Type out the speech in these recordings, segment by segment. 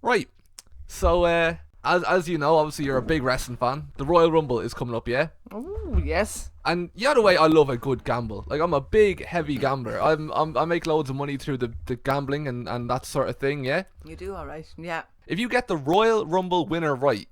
Right. So, as you know, obviously you're a big wrestling fan. The Royal Rumble is coming up, yeah? Oh, yes. And the other way, I love a good gamble. Like, I'm a big, heavy gambler. I make loads of money through the gambling and that sort of thing, yeah? You do all right. Yeah, If you get the Royal Rumble winner right,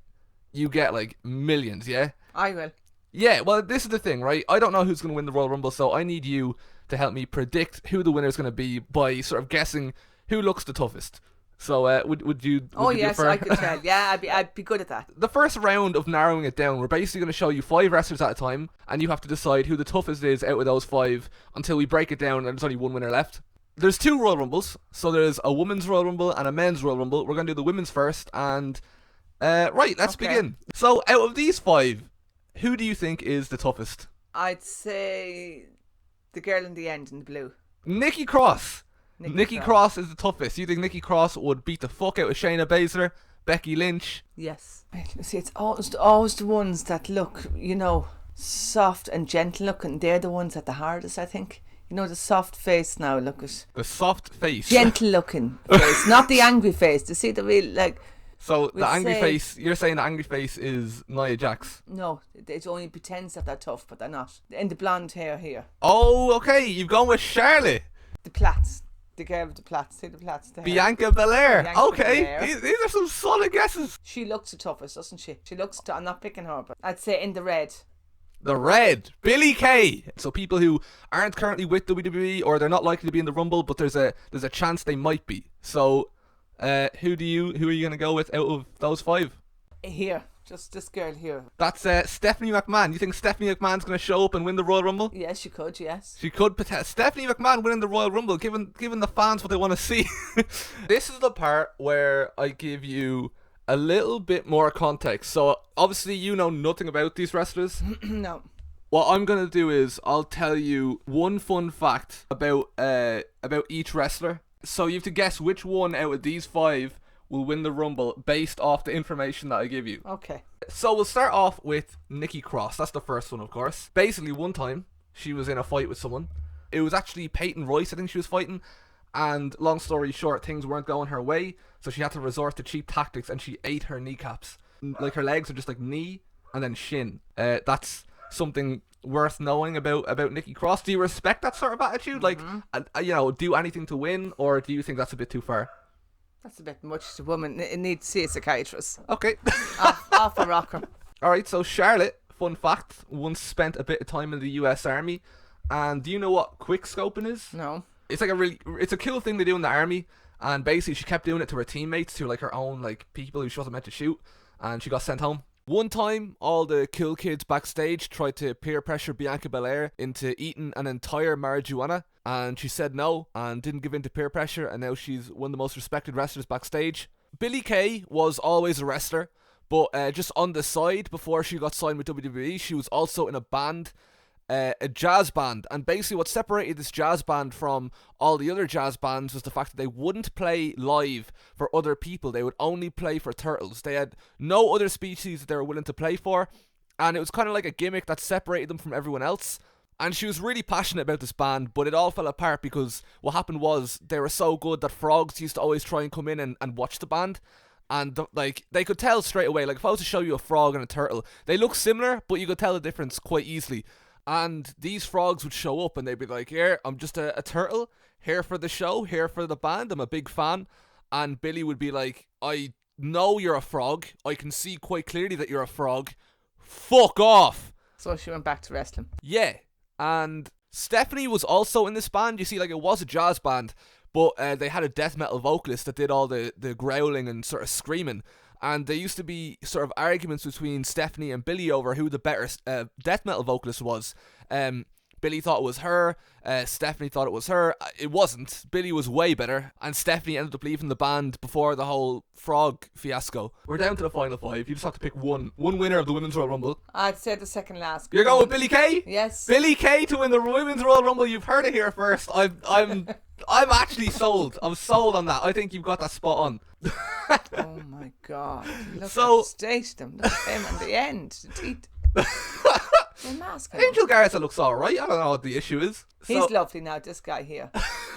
you get, like, millions, yeah? I will. Yeah, well, this is the thing, right? I don't know who's going to win the Royal Rumble, so I need you to help me predict who the winner is going to be by sort of guessing who looks the toughest. So, would you? Oh, would you be yes, fair? I could tell. Yeah, I'd be good at that. The first round of narrowing it down, we're basically going to show you 5 wrestlers at a time, and you have to decide who the toughest is out of those 5 until we break it down and there's only one winner left. There's 2 Royal Rumbles, so there's a women's Royal Rumble and a men's Royal Rumble. We're going to do the women's first, and right, let's Okay. begin. So, out of these 5, who do you think is the toughest? I'd say the girl in the end in the blue. Nikki Cross. Nikki Nikki Cross is the toughest. You think Nikki Cross would beat the fuck out of Shayna Baszler, Becky Lynch? Yes. See, it's always the ones that look, soft and gentle looking. They're the ones at the hardest, I think. The soft face now, look at. The soft face. Gentle looking face, not the angry face. You see the real, So the we'll angry say- face, you're saying the angry face is Nia Jax. no, it only pretends that they're tough, but they're not. And the blonde hair here. Oh, okay, you've gone with Charlotte. The plaits. The girl with the plaits. See the plaits there. Bianca Belair. Bianca Okay, Belair. These are some solid guesses. She looks the toughest, doesn't she? I'm not picking her, but I'd say in the red. The Red, Billy Kay. So people who aren't currently with WWE or they're not likely to be in the Rumble, but there's a chance they might be. So, who are you gonna go with out of those 5? Here. Just this girl here. That's Stephanie McMahon. You think Stephanie McMahon's going to show up and win the Royal Rumble? Yes, she could, yes. She could Stephanie McMahon winning the Royal Rumble, giving the fans what they want to see. This is the part where I give you a little bit more context. So obviously you know nothing about these wrestlers. No. What I'm going to do is I'll tell you one fun fact about each wrestler. So you have to guess which one out of these 5 will win the Rumble based off the information that I give you. Okay. So we'll start off with Nikki Cross. That's the first one, of course. Basically, one time she was in a fight with someone. It was actually Peyton Royce, I think she was fighting. And long story short, things weren't going her way, so she had to resort to cheap tactics, and she ate her kneecaps. Like her legs are just like knee and then shin. That's something worth knowing about Nikki Cross. Do you respect that sort of attitude? Like, do anything to win, or do you think that's a bit too far? That's a bit much. The woman it needs to see a psychiatrist. Okay. off a rocker. Alright, so Charlotte, fun fact, once spent a bit of time in the US Army. And do you know what quick scoping is? No. It's like it's a cool thing they do in the army. And basically she kept doing it to her teammates, to like her own like people who she wasn't meant to shoot. And she got sent home. One time, all the cool kids backstage tried to peer pressure Bianca Belair into eating an entire marijuana, and she said no and didn't give in to peer pressure, and now she's one of the most respected wrestlers backstage. Billie Kay was always a wrestler, but just on the side, before she got signed with WWE, she was also in a band, a jazz band, and basically what separated this jazz band from all the other jazz bands was the fact that they wouldn't play live for other people. They would only play for Turtles. They had no other species that they were willing to play for, and it was kind of like a gimmick that separated them from everyone else. And she was really passionate about this band, but it all fell apart because what happened was they were so good that frogs used to always try and come in and watch the band. And they could tell straight away. Like if I was to show you a frog and a turtle, they look similar, but you could tell the difference quite easily. And these frogs would show up and they'd be like, here, I'm just a turtle, here for the show, here for the band, I'm a big fan. And Billy would be like, I know you're a frog, I can see quite clearly that you're a frog, fuck off. So she went back to wrestling. Yeah, and Stephanie was also in this band. You see, like it was a jazz band, but they had a death metal vocalist that did all the growling and sort of screaming. And there used to be sort of arguments between Stephanie and Billy over who the better death metal vocalist was. Billy thought it was her, Stephanie thought it was her. It wasn't. Billy was way better, and Stephanie ended up leaving the band before the whole frog fiasco. We're down to the final 5. You just have to pick one winner of the Women's Royal Rumble. I'd say the second last. You're going with Billy Kay? Yes. Billy Kay to win the Women's Royal Rumble. You've heard it here first. I'm actually sold. I'm sold on that. I think you've got that spot on. Oh my god. Look So- at the stage them. Look at him at the end. The teeth. The mask. on. Angel Garza looks alright. I don't know what the issue is. He's So, lovely now, this guy here.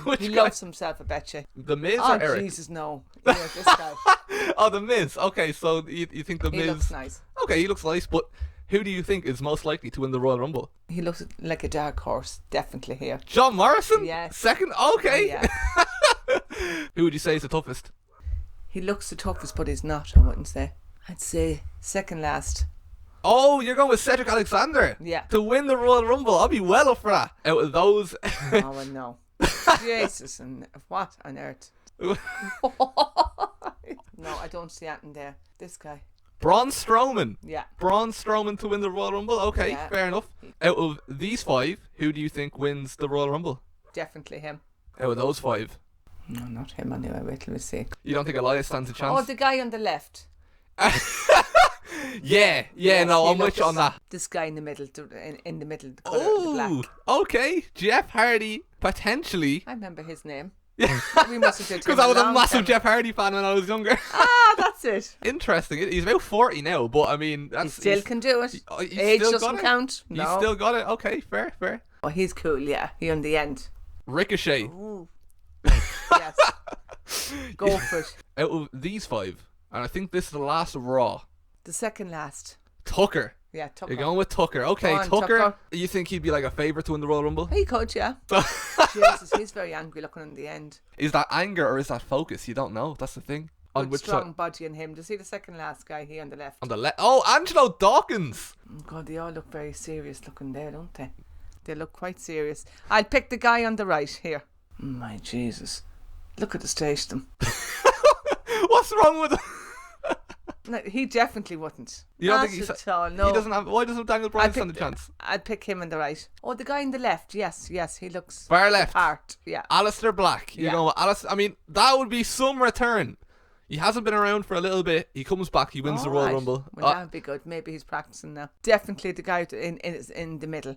which He guy? loves himself, I bet you. The Miz Oh, or Eric? Jesus, no. Yeah, this guy. Oh, the Miz. Okay, so you think the He Miz? looks nice. Okay, he looks nice, but who do you think is most likely to win the Royal Rumble? He looks like a dark horse. Definitely here. John Morrison? Yes. Second? Okay. Yeah. Who would you say is the toughest? He looks the toughest, but he's not, I wouldn't say. I'd say second last. Oh, you're going with Cedric Alexander? Yeah. To win the Royal Rumble. I'll be well up for that. Out of those. Oh, well, no. Jesus, and what on earth? No, I don't see anything there. This guy. Braun Strowman. Yeah. Braun Strowman to win the Royal Rumble. Okay, Yeah. fair enough. Out of these 5, who do you think wins the Royal Rumble? Definitely him. Out of those 5. No, not him anyway. Wait till we see. You don't think Elias stands a Oh, chance? the guy on the left. Yeah, Yes, no, he I'm with you on looks- that. This guy in the middle, in the middle, the colour of the Oh, black. okay. Jeff Hardy, potentially. I remember his name. Yeah. We must have did Because him I was a long massive time. Jeff Hardy fan when I was younger. Ah, that's it. Interesting. He's about 40 now, but I mean, He that's still can do it. he's Age still got doesn't it. count. He's No. still got it. Okay, fair. Oh, he's cool, yeah. He on the end. Ricochet. Ooh. Yes. Go for it. Out of these 5, and I think this is the last of Raw, The second last. Tucker. Yeah, Tucker. You're going with Tucker. Okay, Go on, Tucker. Tucker. You think he'd be like a favourite to win the Royal Rumble? He could, yeah. Jesus, he's very angry looking in the end. Is that anger or is that focus? You don't know. That's the thing. On Good which strong side? body in him. To see the second last guy here on the left. On the left. Oh, Angelo Dawkins. God, they all look very serious looking there, don't they? They look quite serious. I'll pick the guy on the right here. My Jesus. Look at the stage them. What's wrong with him? No, he definitely wouldn't. You don't Not think he's? at all, no. He doesn't have. Why doesn't Daniel Bryan stand a chance? I'd pick him on the right. Oh, the guy on the left. Yes, he looks Far the left. part. Yeah. Alistair Black. You're Yeah. going with Alistair. I mean, that would be some return. He hasn't been around for a little bit. He comes back. He wins the Royal Alright. Rumble. Well, that would be good. Maybe he's practicing now. Definitely the guy in the middle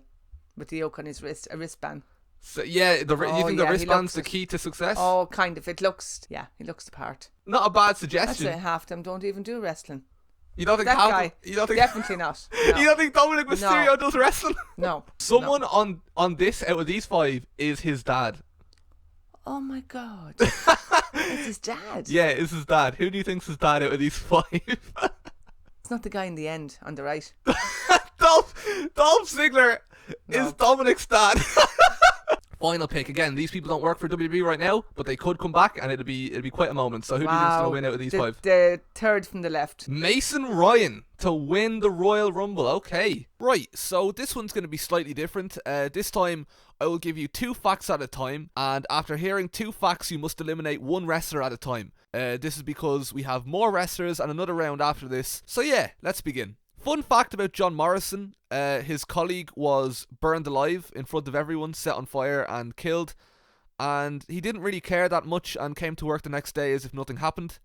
with the yoke on his wrist, a wristband. So, yeah, you Oh, think yeah, the he wristband's the looks it. key to success? Oh, kind of. It looks. Yeah, he looks the part. Not a bad I'd say suggestion. half them don't even do wrestling. You don't think That half- guy. You don't think Definitely not. You No. don't think Dominic Mysterio does wrestling? No. Someone on this out of these 5 is his dad. Oh my God. It's his dad. Yeah, it's his dad. Who do you think's his dad out of these 5? It's not the guy in the end on the right. Dolph Ziggler No. is Dominic's dad. Final pick again. These people don't work for WWE right now, but they could come back, and it'd be quite a moment. So who do you think's gonna win out of these 5? The third from the left. Mason Ryan to win the Royal Rumble. Okay. Right, so this one's going to be slightly different. This time, I will give you 2 facts at a time, and after hearing 2 facts, you must eliminate 1 wrestler at a time. This is because we have more wrestlers and another round after this. So yeah, let's begin. Fun fact about John Morrison, his colleague was burned alive in front of everyone, set on fire and killed. And he didn't really care that much and came to work the next day as if nothing happened.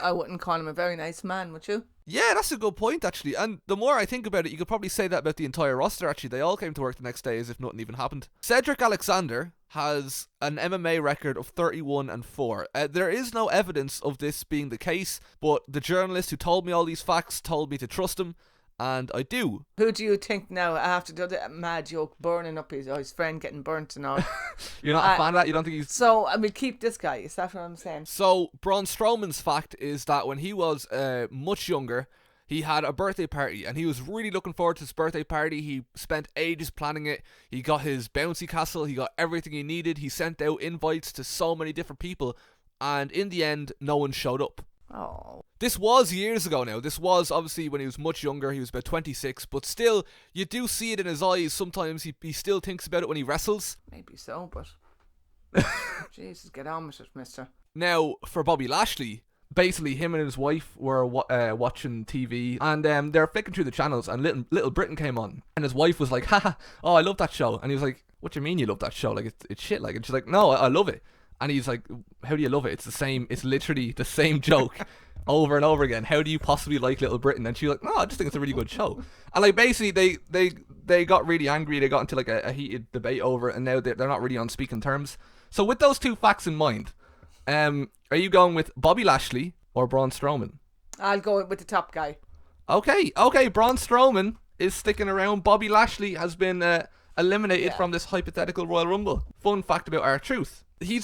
I wouldn't call him a very nice man, would you? Yeah, that's a good point, actually. And the more I think about it, you could probably say that about the entire roster, actually. They all came to work the next day as if nothing even happened. Cedric Alexander has an MMA record of 31-4. There is no evidence of this being the case, but the journalist who told me all these facts told me to trust him, and I do. Who do you think now, after the other mad joke, burning up his friend getting burnt and all? You're not a fan of that? You don't think he's... So, I mean, keep this guy. Is that what I'm saying? So, Braun Strowman's fact is that when he was much younger, he had a birthday party and he was really looking forward to his birthday party. He spent ages planning it. He got his bouncy castle. He got everything he needed. He sent out invites to so many different people. And in the end, no one showed up. Oh. This was years ago now. This was obviously when he was much younger. He was about 26. But still, you do see it in his eyes. Sometimes he still thinks about it when he wrestles. Maybe so, but... Jesus, get on with it, mister. Now, for Bobby Lashley, basically him and his wife were watching TV, and they were flicking through the channels, and Little Britain came on, and his wife was like, haha, oh, I love that show. And he was like, what do you mean you love that show? Like, it's shit. Like, and she's like, no, I love it. And he's like, how do you love it? It's literally the same joke over and over again. How do you possibly like Little Britain? And she's like, no, I just think it's a really good show. And like, basically they got really angry. They got into like a heated debate over it, and now they're not really on speaking terms. So with those 2 facts in mind, are you going with Bobby Lashley or Braun Strowman? I'll go with the top guy. Okay, Braun Strowman is sticking around. Bobby Lashley has been eliminated from this hypothetical Royal Rumble. Fun fact about R-Truth. He's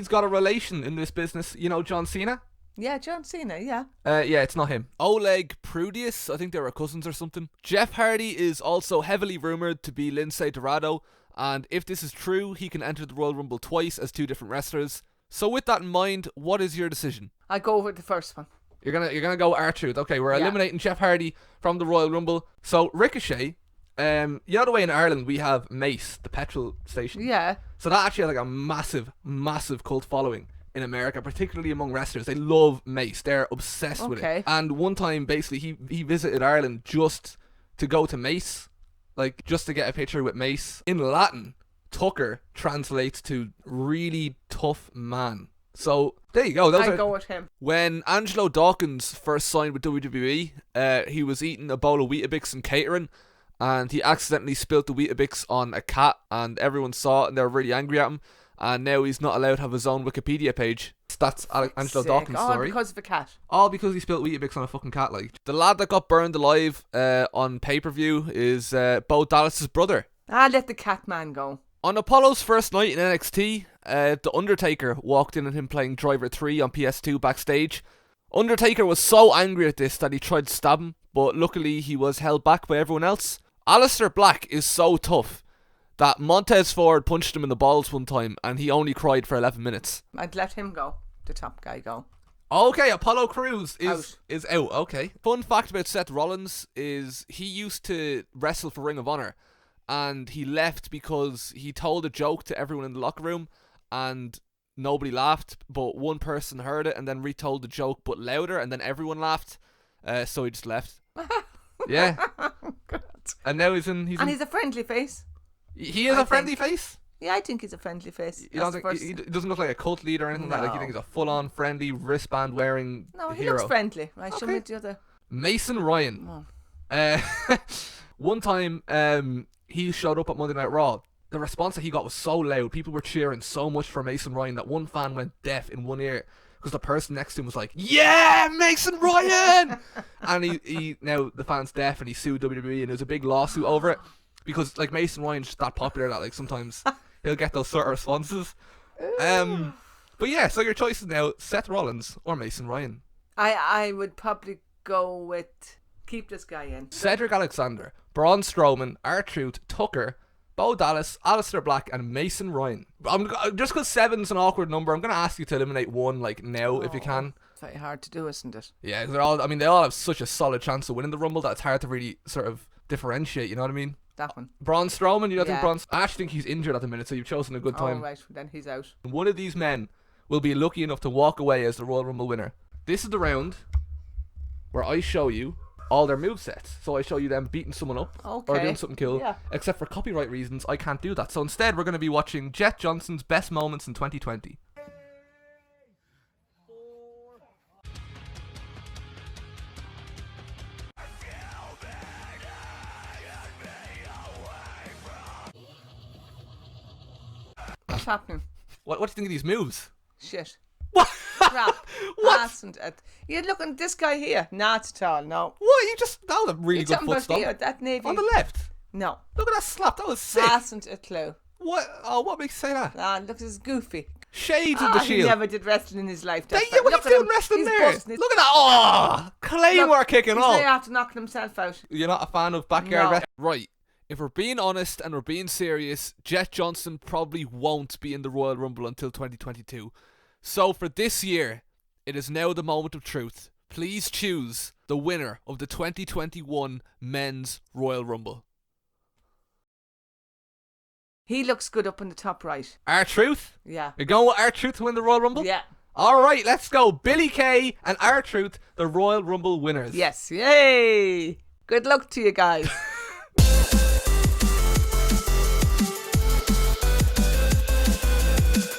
got a relation in this business. You know John Cena? Yeah, John Cena, yeah. Yeah, it's not him. Oleg Prudius, I think they were cousins or something. Jeff Hardy is also heavily rumoured to be Lindsay Dorado, and if this is true, he can enter the Royal Rumble twice as two different wrestlers. So with that in mind, what is your decision? I go with the first one. You're gonna go R-Truth. Okay, we're Yeah. eliminating Jeff Hardy from the Royal Rumble. So Ricochet, you know the way in Ireland we have Mace, the petrol station. Yeah. So that actually has like a massive cult following in America, particularly among wrestlers. They love Mace. They're obsessed with Okay. it. And one time, basically, he visited Ireland just to go to Mace, like just to get a picture with Mace. In Latin, Tucker translates to really tough man. So there you go. I go with him. When Angelo Dawkins first signed with WWE, he was eating a bowl of Weetabix and catering, and he accidentally spilled the Weetabix on a cat, and everyone saw it, and they were really angry at him. And now he's not allowed to have his own Wikipedia page. That's Angelo Dawkins' All story. because of a cat. All because he spilled Weetabix on a fucking cat. Like the lad that got burned alive on pay-per-view is Bo Dallas's brother. Let the cat man go. On Apollo's first night in NXT, The Undertaker walked in on him playing Driver 3 on PS2 backstage. Undertaker was so angry at this that he tried to stab him, but luckily he was held back by everyone else. Aleister Black is so tough that Montez Ford punched him in the balls one time and he only cried for 11 minutes. I'd let him go. The top guy go. Okay, Apollo Crews Out. is out. Okay. Fun fact about Seth Rollins is he used to wrestle for Ring of Honor, and he left because he told a joke to everyone in the locker room and nobody laughed, but one person heard it and then retold the joke but louder, and then everyone laughed, so he just left. Yeah. And now he's in He's a friendly face. he is I a friendly think. face. Yeah, I think he's a friendly face. You don't think he doesn't look like a cult leader or anything like that? Like you No. think he's a full-on friendly wristband wearing No, he hero? looks friendly. Right, show Okay. me the other. Mason Ryan. Oh. One time, he showed up at Monday Night Raw. The response that he got was so loud. People were cheering so much for Mason Ryan that one fan went deaf in one ear because the person next to him was like, "Yeah, Mason Ryan!" And he now the fan's deaf and he sued WWE, and there was a big lawsuit over it because like Mason Ryan's just that popular that like sometimes he'll get those sort of responses. But yeah, so your choices now: Seth Rollins or Mason Ryan. I would probably go with keep this guy in. Cedric Alexander, Braun Strowman, R-Truth, Tucker, Bo Dallas, Aleister Black, and Mason Ryan. Just because 7's an awkward number, I'm going to ask you to eliminate one like now if you can. It's very hard to do, isn't it? Yeah, they all have such a solid chance of winning the Rumble that it's hard to really sort of differentiate, you know what I mean? That one. Braun Strowman, you don't Yeah. think Braun... I actually think he's injured at the minute, so you've chosen a good time. Oh, right. Then he's out. One of these men will be lucky enough to walk away as the Royal Rumble winner. This is the round where I show you all their movesets. So I show you them beating someone up or Okay. doing something cool. Yeah. Except for copyright reasons, I can't do that. So instead, we're going to be watching Jet Johnson's best moments in 2020. What's happening? What do you think of these moves? Shit. What? Crap. What? Hasn't it? You're looking at this guy here. Not at all. No. What? You just... That was a really You're good talking foot about stomp. here, that navy. On the left. No. Look at that slap. That was sick. Hasn't a clue. What? Oh, what makes you say that? Look, this is goofy. Shades of the He Shield. never did wrestling in his life. Yeah, that's what right. are Look you at doing him. wrestling He's there? busting his- Look at that. Oh, Claymore Look, kicking he's all. there after knocking himself out. You're not a fan of backyard No. wrestling? Right. If we're being honest and we're being serious, Jet Johnson probably won't be in the Royal Rumble until 2022. So for this year, it is now the moment of truth. Please choose the winner of the 2021 Men's Royal Rumble. He looks good up in the top right. R-Truth? Yeah. You're going with R-Truth to win the Royal Rumble? Yeah. Alright, let's go. Billy Kay and R-Truth, the Royal Rumble winners. Yes. Yay. Good luck to you guys.